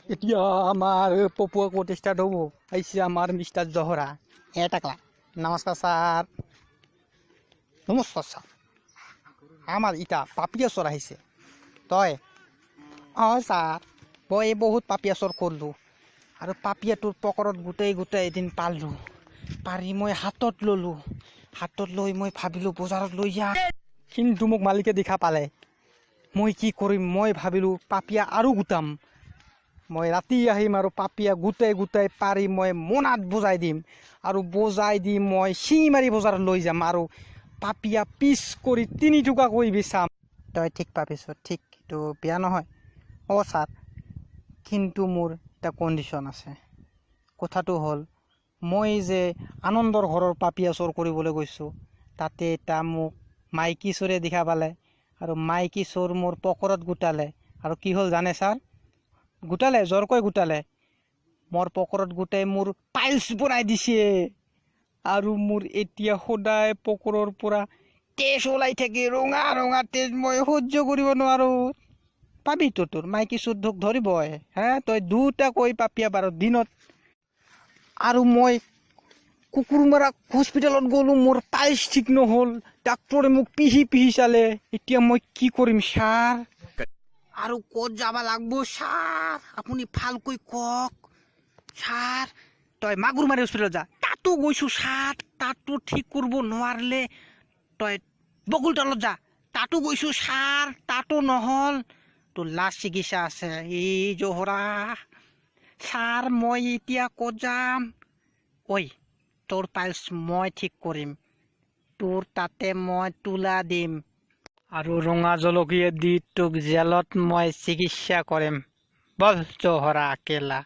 এতিয়া আমার পপুয়া court start হবো আইসি আমার মিস্টার জহরা টাকলা নমস্কার স্যার নমস্কার স্যার আমার ইটা পাপিয়া চর আহিছে তই স্যার মই বহুত পাপিয়া চর করলো আর পাপিয়াটোর পকরত গোটাই গোটাই এদিন পারলো পারি মই হাতত ললো হাতত লৈ মই ভাবিলো বজারত লৈ যা কিন্তু মোক মালিকে দেখা পালে মই কি কৰিম মই ভাবিলো পাপিয়া আৰু গোটাম মই ৰাতি আহিম আৰু পাপিয়া গোটাই গোটাই পাৰি মই মোনাত বজাই দিম আৰু বজাই দি মই চিঙিমাৰি বজাৰত লৈ যাম আৰু পাপিয়া পিচ কৰি 3 টকা কৰি বেচাম তই ঠিক পাবিছ ঠিক এইটো বেয়া নহয় স্যাৰ কিন্তু মোৰ এটা কণ্ডিশ্যন আছে কথাটো হ'ল মই যে আনন্দৰ ঘৰৰ পাপিয়া চোৰ কৰিবলৈ গৈছোঁ তাতে এটা মোক মাইকী চোৰে দেখা পালে আৰু মাইকী চোৰ মোৰ পকৰত গোটালে আৰু কি হ'ল জানে ছাৰ গোটালে জোৰকৈ গোটালে মোৰ পকৰত গোটাই মোৰ পাইলছ বনাই দিছে আৰু মোৰ এতিয়া সদায় পকৰৰ পৰা তেজ ওলাই থাকে ৰঙা ৰঙা তেজ মই সহ্য কৰিব নোৱাৰো পাবি তোৰ মাইকী চোৰ ধৰিবই হে তই দুটা কৈ পাপিয়া বাৰ দিনত আৰু মই কুকুৰমাৰা হস্পিটেলত গ'লো মোৰ পাইলছ ঠিক নহ'ল ডাক্তৰে মোক পিহি চালে এতিয়া মই কি কৰিম ছাৰ আৰু ক'ত যাব লাগব ছাৰ আপুনি ভালকৈ কওক ছাৰ তই মাগুৰমাৰী হস্পিটেলত যা তাতো গৈছোঁ ছাৰ তাতো ঠিক কৰিব নোৱাৰিলে তই বকুলতলত যা তাতো গৈছোঁ ছাৰ তাতো নহ'ল তোৰ লাষ্ট চিকিৎসা আছে এই জহৰা ছাৰ মই এতিয়া ক'ত যাম ঐ তোৰ পাইলছ মই ঠিক কৰিম তোৰ তাতে মই তুলা দিম আৰু ৰঙা জলকীয়া দি তোক জেলত মই চিকিৎসা কৰিম বল জহৰা কেলা